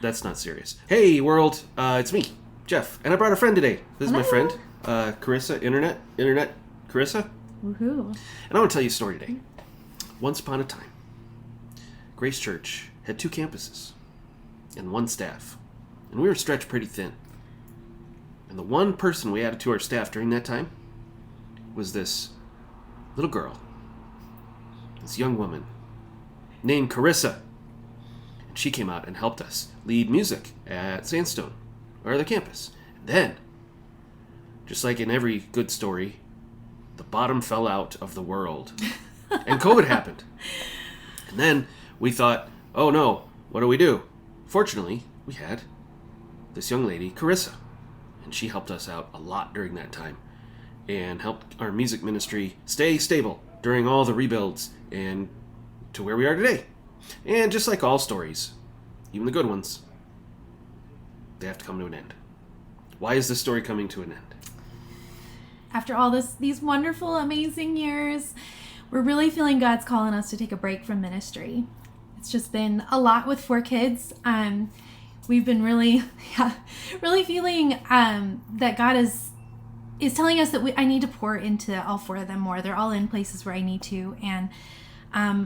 That's not serious. Hey, world. It's me, Jeff. And I brought a friend today. This is my friend, Carissa, Internet Carissa. Woohoo. And I want to tell you a story today. Once upon a time, Grace Church had 2 campuses and 1 staff. And we were stretched pretty thin. And the one person we added to our staff during that time was this little girl. This young woman named Carissa. And she came out and helped us lead music at Sandstone, our other campus. And then, just like in every good story, the bottom fell out of the world. And COVID happened. And then we thought, oh no, what do we do? Fortunately, we had this young lady, Carissa. And she helped us out a lot during that time. And helped our music ministry stay stable during all the rebuilds and to where we are today. And just like all stories, even the good ones, they have to come to an end. Why is this story coming to an end? After all these wonderful, amazing years, we're really feeling God's calling us to take a break from ministry. It's just been a lot with 4 kids. We've been really feeling that God is telling us that I need to pour into all 4 of them more. They're all in places where I need to. And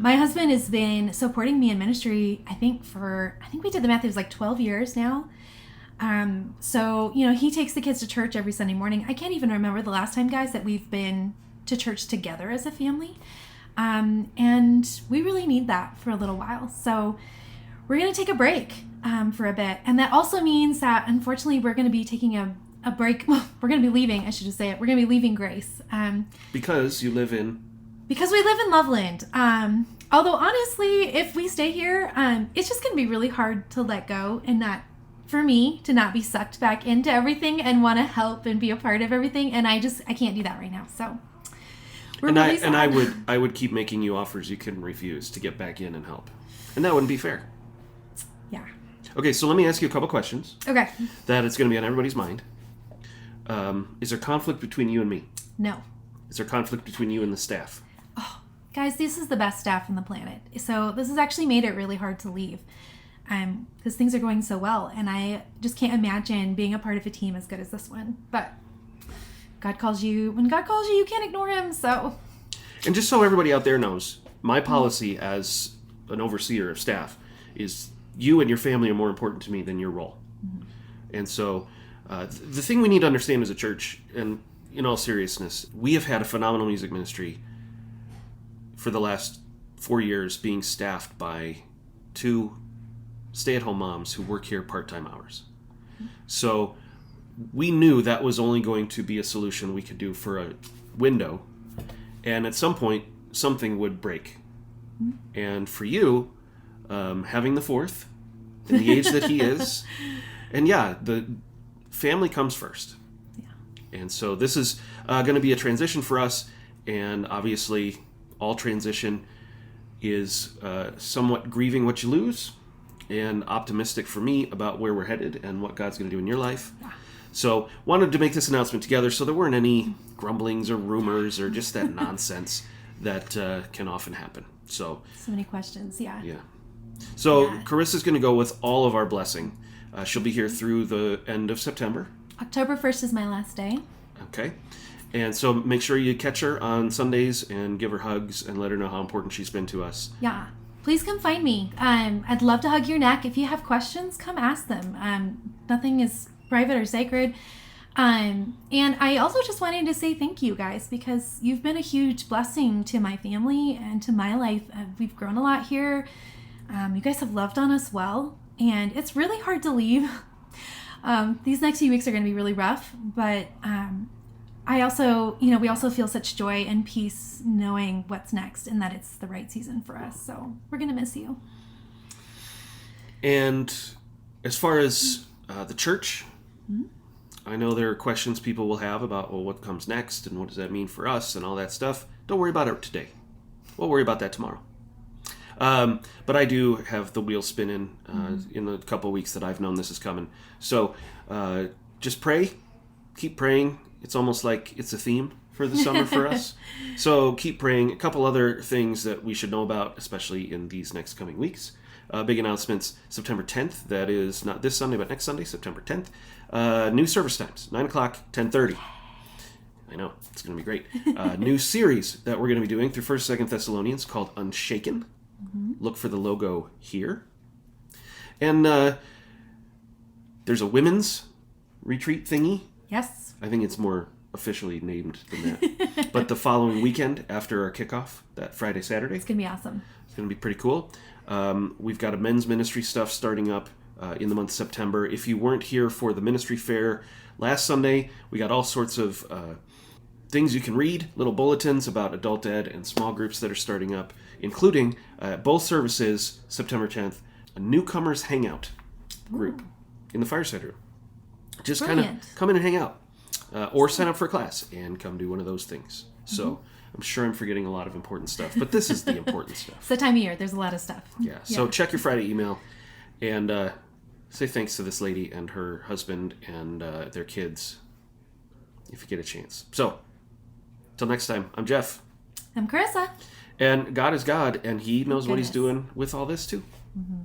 my husband has been supporting me in ministry, I think we did the math, it was like 12 years now. So, he takes the kids to church every Sunday morning. I can't even remember the last time, guys, that we've been to church together as a family. And we really need that for a little while. So we're going to take a break for a bit. And that also means that, unfortunately, we're going to be taking a break. Well, we're going to be leaving, I should just say it. We're going to be leaving Grace. Because we live in Loveland. Although, honestly, if we stay here, it's just going to be really hard to let go and for me to not be sucked back into everything and want to help and be a part of everything. And I can't do that right now. So we're really sad. And I would keep making you offers you couldn't refuse to get back in and help. And that wouldn't be fair. Yeah. Okay, so let me ask you a couple questions. Okay. That it's going to be on everybody's mind. Is there conflict between you and me? No. Is there conflict between you and the staff? Oh, guys, this is the best staff on the planet. So this has actually made it really hard to leave. Because things are going so well, and I just can't imagine being a part of a team as good as this one. But God calls you. When God calls you, you can't ignore him. So. And just so everybody out there knows, my policy as an overseer of staff is you and your family are more important to me than your role. Mm-hmm. And so the thing we need to understand as a church, and in all seriousness, we have had a phenomenal music ministry for the last 4 years being staffed by 2 stay-at-home moms who work here part-time hours. So we knew that was only going to be a solution we could do for a window, and at some point something would break. And for you, having the 4th in the age that he is, and the family comes first. Yeah. And so this is going to be a transition for us, and obviously all transition is somewhat grieving what you lose, and optimistic for me about where we're headed and what God's going to do in your life. Yeah. So wanted to make this announcement together so there weren't any grumblings or rumors or just that nonsense that can often happen. So many questions, yeah. Yeah. So Carissa's going to go with all of our blessing. She'll be here through the end of September. October 1st is my last day. Okay. And so make sure you catch her on Sundays and give her hugs and let her know how important she's been to us. Yeah. Please come find me. I'd love to hug your neck. If you have questions, come ask them. Nothing is private or sacred. And I also just wanted to say thank you, guys, because you've been a huge blessing to my family and to my life. We've grown a lot here. You guys have loved on us well, and it's really hard to leave. These next few weeks are going to be really rough, but I also, we also feel such joy and peace knowing what's next and that it's the right season for us. So we're going to miss you. And as far as the church, I know there are questions people will have about, well, what comes next and what does that mean for us and all that stuff. Don't worry about it today. We'll worry about that tomorrow. But I do have the wheel spinning in the couple weeks that I've known this is coming. So just pray. Keep praying. It's almost like it's a theme for the summer for us. So keep praying. A couple other things that we should know about, especially in these next coming weeks. big announcements. September 10th, that is not this Sunday, but next Sunday, September 10th. New service times, 9 o'clock, 10:30. I know, it's going to be great. New series that we're going to be doing through 1st, 2nd Thessalonians called Unshaken. Look for the logo here. And there's a women's retreat thingy. Yes. I think it's more officially named than that. But the following weekend after our kickoff, that Friday, Saturday, It's going to be awesome. it's going to be pretty cool. We've got a men's ministry stuff starting up in the month of September. If you weren't here for the ministry fair last Sunday, we got all sorts of things you can read, little bulletins about adult ed and small groups that are starting up, including both services, September 10th, a newcomers hangout group in the fireside room. Just kind of Brilliant. come in and hang out. Or sign up for a class and come do one of those things. So I'm sure I'm forgetting a lot of important stuff, but this is the important stuff. It's the time of year. There's a lot of stuff. Yeah. So check your Friday email and say thanks to this lady and her husband and their kids if you get a chance. So, till next time, I'm Jeff. I'm Carissa. And God is God, and He knows what He's Goodness. doing with all this too. Mm-hmm.